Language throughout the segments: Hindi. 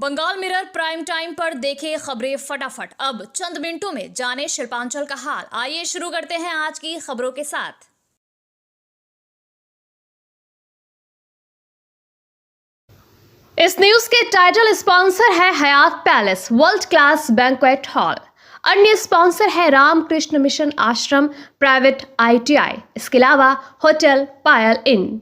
बंगाल मिरर प्राइम टाइम पर देखे खबरें फटाफट। अब चंद मिनटों में जाने शिल्पांचल का हाल। आइए शुरू करते हैं आज की खबरों के साथ। इस न्यूज के टाइटल स्पॉन्सर है Hayat palace world class banquet hall. अन्य स्पॉन्सर है Ramakrishna mission ashram private ITI। इसके अलावा होटल पायल इन।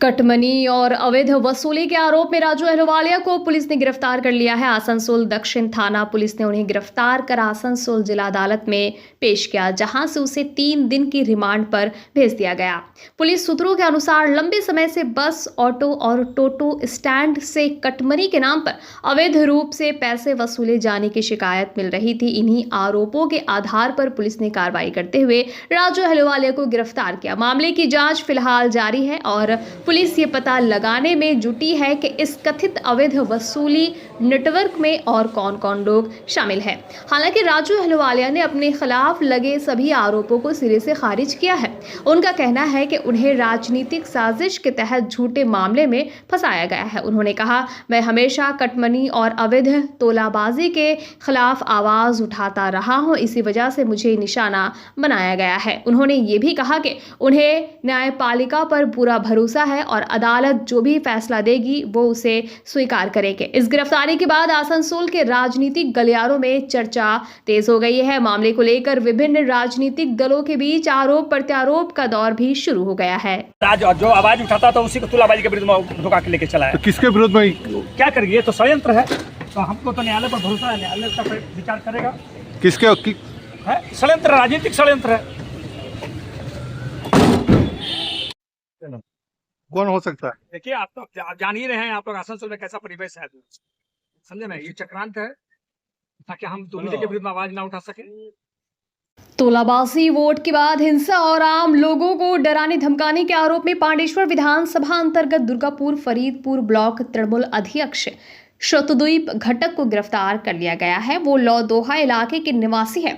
कटमनी और अवैध वसूली के आरोप में राजू अहलुवालिया को पुलिस ने गिरफ्तार कर लिया है। आसनसोल दक्षिण थाना पुलिस ने उन्हें गिरफ्तार कर आसनसोल जिला अदालत में पेश किया, जहां से उसे 3 दिन की रिमांड पर भेज दिया गया। पुलिस सूत्रों के अनुसार लंबे समय से बस, ऑटो और टोटो स्टैंड से कटमनी के नाम पर अवैध रूप से पैसे वसूले जाने की शिकायत मिल रही थी। इन्हीं आरोपों के आधार पर पुलिस ने कार्रवाई करते हुए राजू अहलुवालिया को गिरफ्तार किया। मामले की जांच फिलहाल जारी है और पुलिस ये पता लगाने में जुटी है कि इस कथित अवैध वसूली नेटवर्क में और कौन कौन लोग शामिल हैं। हालांकि राजू अहलुवालिया ने अपने खिलाफ लगे सभी आरोपों को सिरे से खारिज किया है। उनका कहना है कि उन्हें राजनीतिक साजिश के तहत झूठे मामले में फंसाया गया है। उन्होंने कहा, मैं हमेशा कटमनी और अवैध तोलाबाजी के खिलाफ आवाज उठाता रहा हूं, इसी वजह से मुझे निशाना बनाया गया है। उन्होंने ये भी कहा कि उन्हें न्यायपालिका पर पूरा भरोसा है और अदालत जो भी फैसला देगी वो उसे स्वीकार करेगी। इस गिरफ्तारी के बाद आसनसोल के राजनीतिक गलियारों में चर्चा तेज हो गई है। मामले को लेकर विभिन्न राजनीतिक दलों के बीच आरोप प्रत्यारोप का दौर भी शुरू हो गया है। आज जो आवाज उठाता था उसी को तुलाबाजी के विरुद्ध में धोखा के लेके चला है। तो किसके विरुद्ध में क्या करेंगे? ये तो षड्यंत्र है। तो हमको तो न्यायालय पर भरोसा है, न्यायालय का विचार करेगा। किसके है षड्यंत्र, राजनीतिक षड्यंत्र है। कौन हो सकता है? देखिए, आप तो जान ही रहे हैं, आप लोग आसनसोल में कैसा परिवेश है, समझे ना? ये चक्रांत है ताकि हम दुर्नीति के विरुद्ध में आवाज ना उठा सके। तोलाबाजी, वोट के बाद हिंसा और आम लोगों को डराने धमकाने के आरोप में पांडेश्वर विधानसभा अंतर्गत दुर्गापुर फरीदपुर ब्लॉक तृणमूल अध्यक्ष शतद्वीप घटक को गिरफ्तार कर लिया गया है। वो लौदोहा इलाके के निवासी है।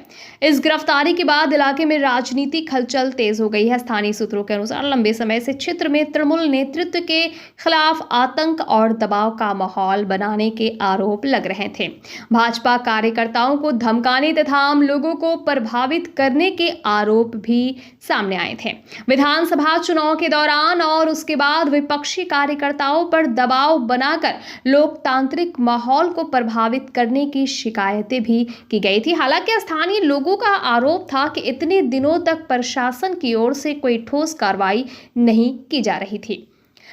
इस गिरफ्तारी के बाद इलाके में राजनीतिक हलचल तेज हो गई है। स्थानीय सूत्रों के अनुसार लंबे समय से क्षेत्र में तृणमूल नेतृत्व के खिलाफ आतंक और दबाव का माहौल बनाने के आरोप लग रहे थे। भाजपा कार्यकर्ताओं को धमकाने तथा आम लोगों को प्रभावित करने के आरोप भी सामने आए थे। विधानसभा चुनाव के दौरान और उसके बाद विपक्षी कार्यकर्ताओं पर दबाव बनाकर लोकतांत्रिक माहौल को प्रभावित करने की शिकायतें भी की गई थी। हालांकि स्थानीय लोगों का आरोप था कि इतने दिनों तक प्रशासन की ओर से कोई ठोस कार्रवाई नहीं की जा रही थी।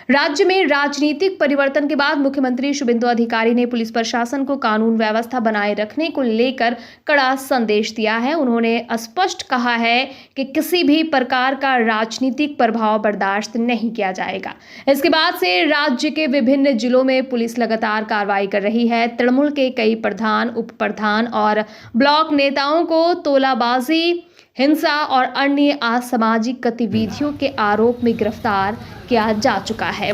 राज्य में राजनीतिक परिवर्तन के बाद मुख्यमंत्री शुभेंदु अधिकारी ने पुलिस प्रशासन को कानून व्यवस्था बनाए रखने को लेकर कड़ा संदेश दिया है। उन्होंने स्पष्ट कहा है कि किसी भी प्रकार का राजनीतिक प्रभाव बर्दाश्त नहीं किया जाएगा। इसके बाद से राज्य के विभिन्न जिलों में पुलिस लगातार कार्रवाई कर रही है। तृणमूल के कई प्रधान, उप प्रधान और ब्लॉक नेताओं को तोलाबाजी, हिंसा और अन्य असामाजिक गतिविधियों के आरोप में गिरफ्तार किया जा चुका है।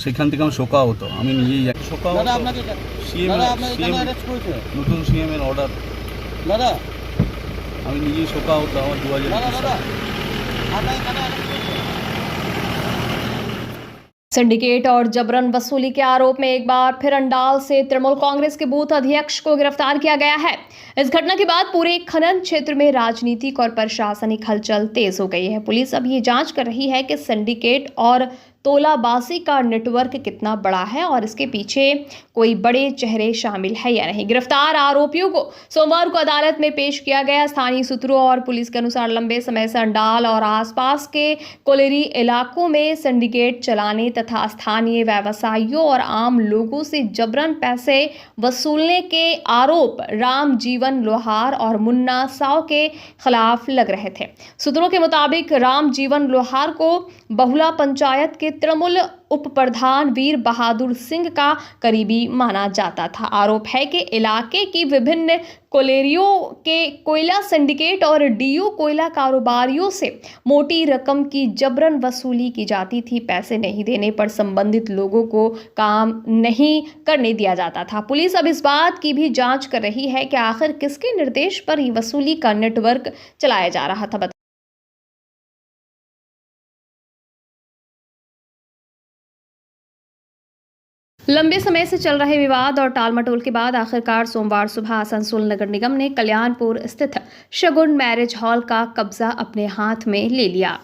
সেখান থেকে আমি শোকাহত, আমি নিজেই শোকাহত। নতুন সিএমের অর্ডার দাদা, আমি নিজেই শোকাহত। আমার 2000 सिंडिकेट और जबरन वसूली के आरोप में एक बार फिर अंडाल से तृणमूल कांग्रेस के बूथ अध्यक्ष को गिरफ्तार किया गया है। इस घटना के बाद पूरे खनन क्षेत्र में राजनीतिक और प्रशासनिक हलचल तेज हो गई है। पुलिस अब ये जांच कर रही है कि सिंडिकेट और तोलाबाजी का नेटवर्क कितना बड़ा है और इसके पीछे कोई बड़े चेहरे शामिल है या नहीं। गिरफ्तार आरोपियों को सोमवार को अदालत में पेश किया गया। स्थानीय सूत्रों और पुलिस के अनुसार लंबे समय से अंडाल और आसपास के कोलेरी इलाकों में सिंडिकेट चलाने तथा स्थानीय व्यवसायियों और आम लोगों से जबरन पैसे वसूलने के आरोप राम जीवन लोहार और मुन्ना साव के खिलाफ लग रहे थे। सूत्रों के मुताबिक राम जीवन लोहार को बहुला पंचायत के तृणमूल उप प्रधान वीर बहादुर सिंह का करीबी माना जाता था। आरोप है कि इलाके की विभिन्न कोलेरियों के कोयला सिंडिकेट और डीयू कोयला कारोबारियों से मोटी रकम की जबरन वसूली की जाती थी। पैसे नहीं देने पर संबंधित लोगों को काम नहीं करने दिया जाता था। पुलिस अब इस बात की भी जांच कर रही है कि आखिर किसके निर्देश पर ये वसूली का नेटवर्क चलाया जा रहा था। लंबे समय से चल रहे विवाद और टालमटोल के बाद आखिरकार सोमवार सुबह आसनसोल नगर निगम ने कल्याणपुर स्थित शगुन मैरिज हॉल का कब्जा अपने हाथ में ले लिया।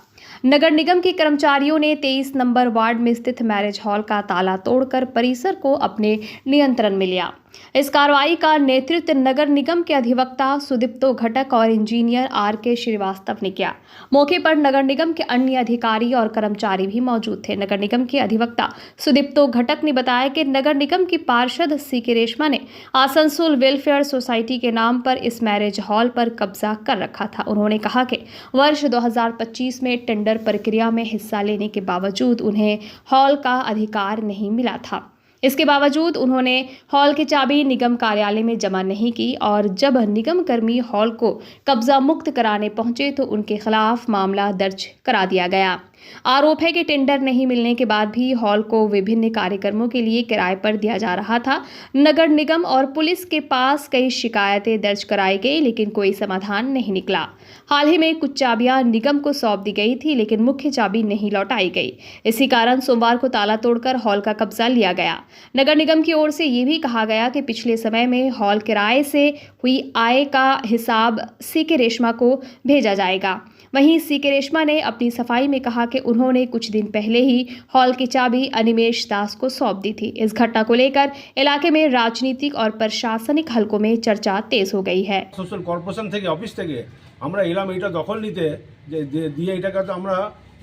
नगर निगम के कर्मचारियों ने 23 नंबर वार्ड में स्थित मैरिज हॉल का ताला तोड़कर परिसर को अपने नियंत्रण में लिया। इस कार्रवाई का नेतृत्व नगर निगम के अधिवक्ता सुदीप्तो घटक और इंजीनियर RK श्रीवास्तव ने किया। मौके पर नगर निगम के अन्य अधिकारी और कर्मचारी भी मौजूद थे। नगर निगम के अधिवक्ता सुदीप्तो घटक ने बताया कि नगर निगम की पार्षद CK रेशमा ने आसनसोल वेलफेयर सोसाइटी के नाम पर इस मैरिज हॉल पर कब्जा कर रखा था। उन्होंने कहा कि वर्ष 2025 में टेंडर प्रक्रिया में हिस्सा लेने के बावजूद उन्हें हॉल का अधिकार नहीं मिला था। इसके बावजूद उन्होंने हॉल की चाबी निगम कार्यालय में जमा नहीं की और जब निगम कर्मी हॉल को कब्जा मुक्त कराने पहुंचे तो उनके खिलाफ मामला दर्ज करा दिया गया। आरोप है कि टेंडर नहीं मिलने के बाद भी हॉल को विभिन्न कार्यक्रमों के लिए किराए पर दिया जा रहा था। नगर निगम और पुलिस के पास कई शिकायतें दर्ज कराई गई लेकिन कोई समाधान नहीं निकला। हाल ही में कुछ चाबियां निगम को सौंप दी गई थी लेकिन मुख्य चाबी नहीं लौटाई गई। इसी कारण सोमवार को ताला तोड़कर हॉल का कब्जा लिया गया। नगर निगम की ओर से ये भी कहा गया कि पिछले समय में हॉल किराए से हुई आय का हिसाब CK रेशमा को भेजा जाएगा। वहीं CK रेशमा ने अपनी सफाई में कहा कि उन्होंने कुछ दिन पहले ही हॉल की चाबी अनिमेश दास को सौंप दी थी। इस घटना को लेकर इलाके में राजनीतिक और प्रशासनिक हलकों में चर्चा तेज हो गई है। সোশ্যাল কর্পোরেশন থেকে অফিস থেকে আমরা এলাম এটা দখল নিতে যে দিয়ে এটাকে তো আমরা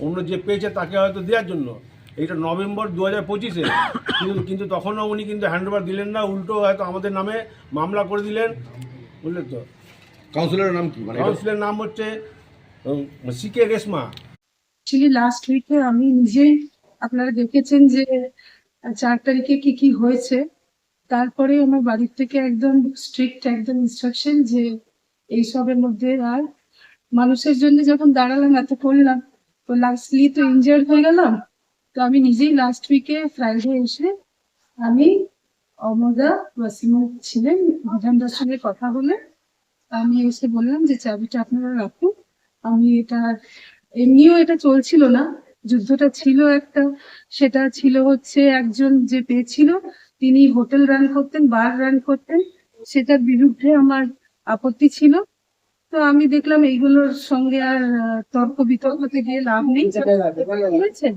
অন্য যে পেয়েছে তাকে হয়তো দেওয়ার জন্য। এটা নভেম্বর 2025-এ কিন্তু তখনও উনি কিন্তু হ্যান্ডওভার দিলেন না, উল্টো হয়তো আমাদের নামে মামলা করে দিলেন, বুঝলেন তো। কাউন্সিলরের নাম কি? কাউন্সিলের নাম হচ্ছে CK রেশমা। অ্যাকচুয়ালি লাস্ট উইকে আমি নিজেই, আপনারা দেখেছেন যে 4 তারিখে কি হয়েছে, তারপরে আমার বাড়ির থেকে একদম স্ট্রিক্ট একদম ইনস্ট্রাকশন যে এইসবের মধ্যে আর মানুষের জন্য যখন দাঁড়ালাম এত করলাম তো লাস্টলি তো ইনজার্ড হয়ে গেলাম। তো আমি নিজেই লাস্ট উইকে ফ্রাইডে এসে আমি অমদা ওয়াসিমা ছিলেন বিধানদার সঙ্গে কথা বলে আমি এসে বললাম যে চাবিটা আপনারা রাখুন। আমি এটা এমনিও এটা চলছিল না, যুদ্ধটা ছিল একটা, সেটা ছিল হচ্ছে একজন যে পেয়েছিল তিনি হোটেল রান করতেন, বার রান করতেন, সেটার বিরুদ্ধে আমার আপত্তি ছিল। তো আমি দেখলাম এইগুলোর সঙ্গে আর তর্ক বিতর্কতে গিয়ে লাভ নেই, বুঝেছেন।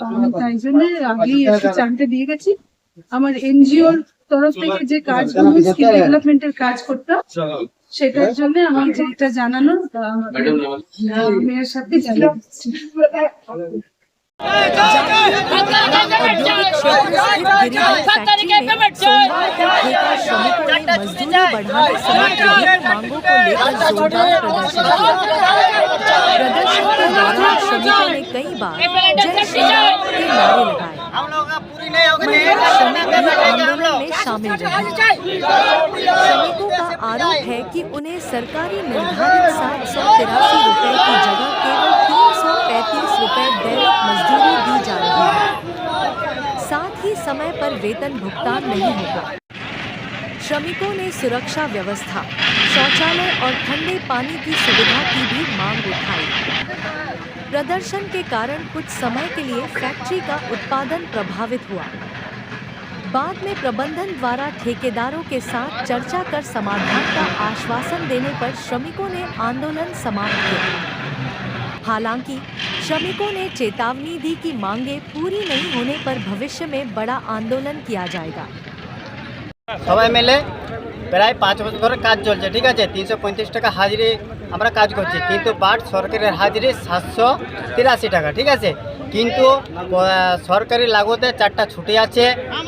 আমি তাই জন্য আগেই একটু চাবিটা দিয়ে গেছি। আমার NGOর তরফ থেকে যে কাজগুলো স্কিল ডেভেলপমেন্টের কাজ করতাম সেটার জন্য আমি যেটা জানানো মেয়ের সাথে জানাচ্ছি। मांगों को लेकर जोरदार प्रदर्शन किया। प्रदर्शन के दौरान श्रमिकों ने कई बार जय श्री राम के नारे लगाए। महिला श्रमिक भी आंदोलन में शामिल रहे। श्रमिकों का आरोप है कि उन्हें सरकारी निर्धारित 783 रुपए की जगह केवल 335 रुपए दैनिक मजदूरी दी जा रही है। साथ ही समय पर वेतन भुगतान नहीं होगा। श्रमिकों ने सुरक्षा व्यवस्था, शौचालय और ठंडे पानी की सुविधा की भी मांग उठाई। प्रदर्शन के कारण कुछ समय के लिए फैक्ट्री का उत्पादन प्रभावित हुआ। बाद में प्रबंधन द्वारा ठेकेदारों के साथ चर्चा कर समाधान का आश्वासन देने पर श्रमिकों ने आंदोलन समाप्त किया। हालांकि श्रमिकों ने चेतावनी दी कि मांगे पूरी नहीं होने पर भविष्य में बड़ा आंदोलन किया जाएगा। সবাই মিলে প্রায় 5 বছর ধরে কাজ চলছে, ঠিক আছে। 335 টাকা হাজিরি আমরা কাজ করছি, কিন্তু বাট সরকারের হাজিরি 783 টাকা, ঠিক আছে। কিন্তু সরকারি লাগতে 4টা ছুটি আছে,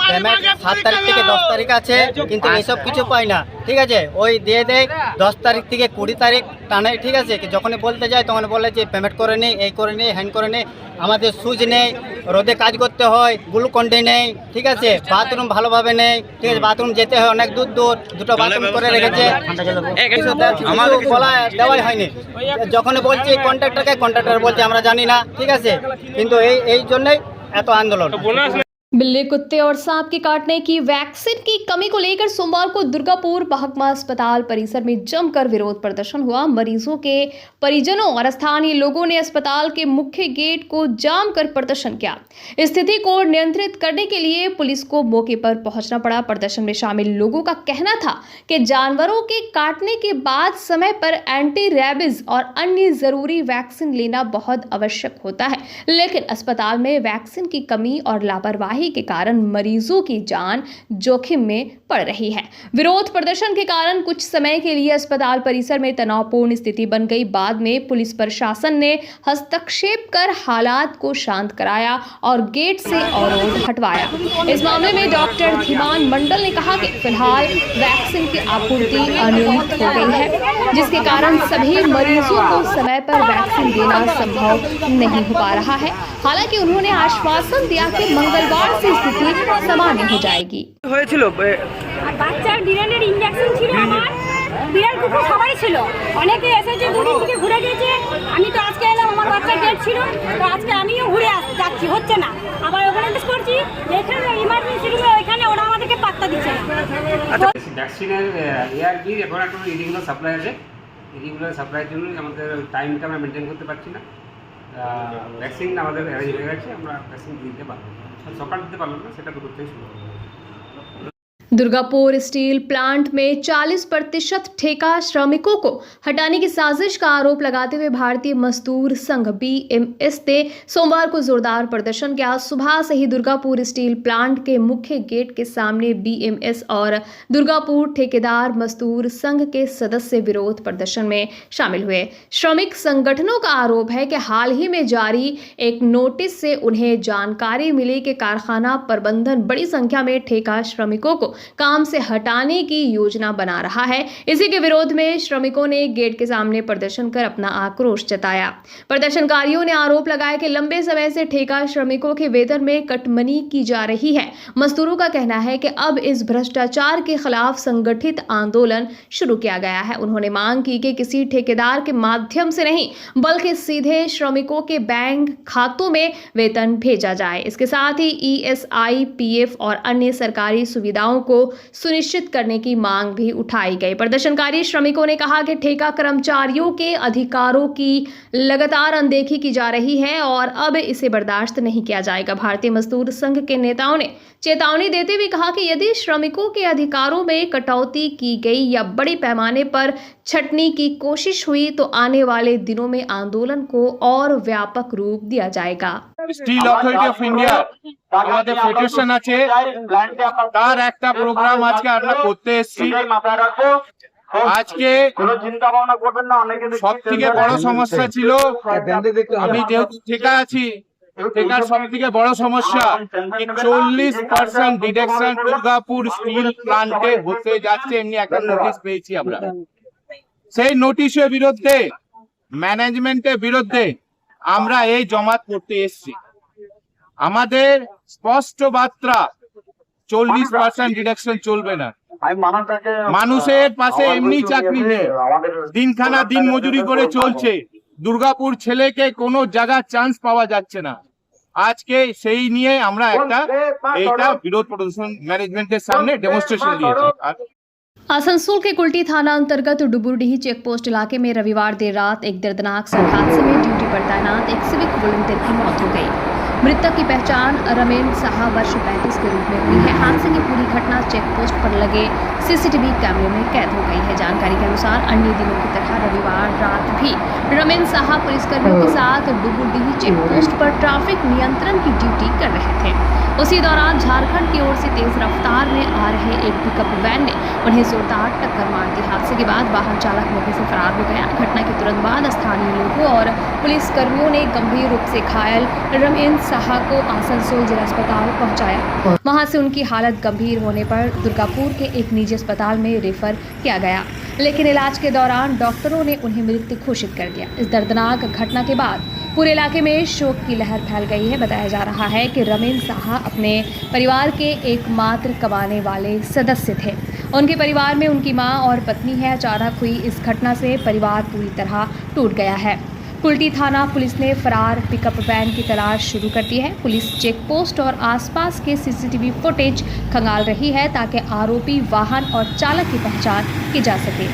পেমেন্ট 7 তারিখ থেকে 10 তারিখ আছে, কিন্তু এইসব কিছু পাই না, ঠিক আছে। ওই দিয়ে দেয় 10 তারিখ থেকে 20 তারিখ টানে, ঠিক আছে। যখনই বলতে যায় তখন বলে যে পেমেন্ট করে নেই, এই করে নেই, হ্যান্ড করে নেই। আমাদের সুজ নেই, রোদে কাজ করতে হয়, গ্লুকন্ডি নেই, ঠিক আছে। বাথরুম ভালোভাবে নেই, ঠিক আছে। বাথরুম যেতে হয় অনেক দূর, দুটো বাথরুম করে রেখেছে, বলা দেওয়াই হয়নি। যখন বলছি কন্ট্রাক্টর বলছে আমরা জানি না, ঠিক আছে। কিন্তু এই জন্যই এত আন্দোলন। बिल्ली, कुत्ते और सांप के काटने की वैक्सीन की कमी को लेकर सोमवार को दुर्गापुर महकमा अस्पताल परिसर में जमकर विरोध प्रदर्शन हुआ। मरीजों के परिजनों और स्थानीय लोगों ने अस्पताल के मुख्य गेट को जाम कर प्रदर्शन किया। स्थिति को नियंत्रित करने के लिए पुलिस को मौके पर पहुंचना पड़ा। प्रदर्शन में शामिल लोगों का कहना था कि जानवरों के काटने के बाद समय पर एंटी रैबिज और अन्य जरूरी वैक्सीन लेना बहुत आवश्यक होता है, लेकिन अस्पताल में वैक्सीन की कमी और लापरवाही के कारण मरीजों की जान जोखिम में पड़ रही है। विरोध प्रदर्शन के कारण कुछ समय के लिए अस्पताल परिसर में तनावपूर्ण स्थिति बन गई। बाद में पुलिस प्रशासन ने हस्तक्षेप कर हालात को शांत कराया और गेट से अवरोध हटवाया। इस मामले में डॉक्टर धीमान मंडल ने कहा कि फिलहाल वैक्सीन की आपूर्ति अनियमित हो गई है, जिसके कारण सभी मरीजों को समय पर वैक्सीन देना संभव नहीं हो पा रहा है। हालांकि उन्होंने आश्वासन दिया कि मंगलवार से स्थिति सामान्य हो जाएगी। বাচ্চার বিড়ালের ইনজেকশন ছিল, আমার বিড়াল কুকুর সবারই ছিল। অনেকে এসেছে, দুদিন থেকে ঘুরে গেছে। আমি তো আজকে এলাম, আমার বাচ্চার ডেট ছিল, তো আজকে আমিও ঘুরে যাচ্ছি, হচ্ছে না। আবার ওখানে জিজ্ঞেস করছি এখানে ইমার্জেন্সি রুমে, ওইখানে ওরা আমাদেরকে পাত্তা দিচ্ছে না। আচ্ছা, ভ্যাকসিনের এআরবি এখন একটা ইরেগুলার সাপ্লাই আছে। ইরেগুলার সাপ্লাইয়ের জন্য আমাদের টাইমটা আমরা মেনটেন করতে পারছি না। ভ্যাকসিন আমাদের অ্যারেঞ্জ হয়ে গেছে, আমরা ভ্যাকসিন দিতে পারবো, সকাল দিতে পারলাম না, সেটা দুপুর থেকে শুরু হবে। दुर्गापुर स्टील प्लांट में 40% ठेका श्रमिकों को हटाने की साजिश का आरोप लगाते हुए भारतीय मजदूर संघ BMS ने सोमवार को जोरदार प्रदर्शन किया। सुबह से ही दुर्गापुर स्टील प्लांट के मुख्य गेट के सामने BMS और दुर्गापुर ठेकेदार मजदूर संघ के सदस्य विरोध प्रदर्शन में शामिल हुए। श्रमिक संगठनों का आरोप है कि हाल ही में जारी एक नोटिस से उन्हें जानकारी मिली कि कारखाना प्रबंधन बड़ी संख्या में ठेका श्रमिकों को काम से हटाने की योजना बना रहा है। इसी के विरोध में श्रमिकों ने गेट के सामने प्रदर्शन कर अपना आक्रोश जताया। प्रदर्शनकारियों ने आरोप लगाया कि लंबे समय से ठेका श्रमिकों के वेतन में कटमनी की जा रही है। मजदूरों का कहना है कि अब इस भ्रष्टाचार के खिलाफ संगठित आंदोलन शुरू किया गया है। उन्होंने मांग की कि किसी ठेकेदार के माध्यम से नहीं, बल्कि सीधे श्रमिकों के बैंक खातों में वेतन भेजा जाए। इसके साथ ही ESI, PF और अन्य सरकारी सुविधाओं को सुनिश्चित करने की मांग भी उठाई गई। प्रदर्शनकारी श्रमिकों ने कहा कि ठेका कर्मचारियों के अधिकारों की लगातार अनदेखी की जा रही है और अब इसे बर्दाश्त नहीं किया जाएगा। भारतीय मजदूर संघ के नेताओं ने चेतावनी देते हुए कहा कि यदि श्रमिकों के अधिकारों में कटौती की गई या बड़े पैमाने पर छटनी की कोशिश हुई तो आने वाले दिनों में आंदोलन को और व्यापक रूप दिया जाएगा। স্টিল অথরিটি অফ ইন্ডিয়া আমাদের ফেডারেশন আছে, তার একটা প্রোগ্রাম আজকে আমরা করতে এসেছি। আজকে সব থেকে বড় সমস্যা ছিল, আমি যেহেতু ঠিকা আছি, ঠিকার সব থেকে বড় সমস্যা 40% ডিডাকশন দুর্গাপুর স্টিল প্লান্টে হতে যাচ্ছে। এমনি একটা নোটিশ পেয়েছি আমরা। সেই নোটিশের বিরুদ্ধে, ম্যানেজমেন্টের বিরুদ্ধে আমরা এই জমাত করতে এসেছি। আমাদের স্পষ্ট বার্তা, 40% ডিডাকশন চলবে না। মানুষের পাশে এমনি চাকরি নেই, দিনখানা দিন মজুরি করে চলছে। দুর্গাপুর ছেলেকে কোনো জায়গা চান্স পাওয়া যাচ্ছে না। আজকে সেই নিয়ে আমরা এইটা বিরোধ প্রদর্শন ম্যানেজমেন্টের সামনে ডেমোনস্ট্রেশন দিয়েছি। आसनसोल के कुल्टी थाना अंतर्गत डुबुरडीह चेकपोस्ट इलाके में रविवार देर रात एक दर्दनाक सड़क हादसे में ड्यूटी पर तैनात एक सिविक वॉलंटियर की मौत हो गई। मृतक की पहचान रमेन साहा वर्ष 35 के रूप में हुई है। हादसे की पूरी घटना चेकपोस्ट पर लगे CCTV कैमरे में कैद हो गई है। जानकारी के अनुसार अन्य दिनों की तरह रविवार रात भी रमेन साहा पुलिसकर्मियों के साथ डुबुरडीह चेकपोस्ट पर ट्रैफिक नियंत्रण की ड्यूटी कर रहे थे। उसी दौरान झारखंड की ओर से तेज रफ्तार में आ रहे एक पिकअप वैन ने उन्हें जोरदार टक्कर मार दी। हादसे के बाद वाहन चालक मौके से फरार हो गया। घटना के तुरंत बाद स्थानीय लोगों और पुलिसकर्मियों ने गंभीर रूप से घायल रमेन साहा को आसनसोल जिला अस्पताल पहुंचाया। वहां से उनकी हालत गंभीर होने पर दुर्गापुर के एक निजी अस्पताल में रेफर किया गया, लेकिन इलाज के दौरान डॉक्टरों ने उन्हें मृत घोषित कर दिया। इस दर्दनाक घटना के बाद पूरे इलाके में शोक की लहर फैल गई है। बताया जा रहा है कि रमेन साहा अपने परिवार के एकमात्र कमाने वाले सदस्य थे। उनके परिवार में उनकी मां और पत्नी है। अचानक हुई इस घटना से परिवार पूरी तरह टूट गया है। कुल्टी थाना पुलिस ने फरार पिकअप वैन की तलाश शुरू कर दी है। पुलिस चेक पोस्ट और आसपास के सीसीटीवी फुटेज खंगाल रही है ताकि आरोपी वाहन और चालक की पहचान की जा सके।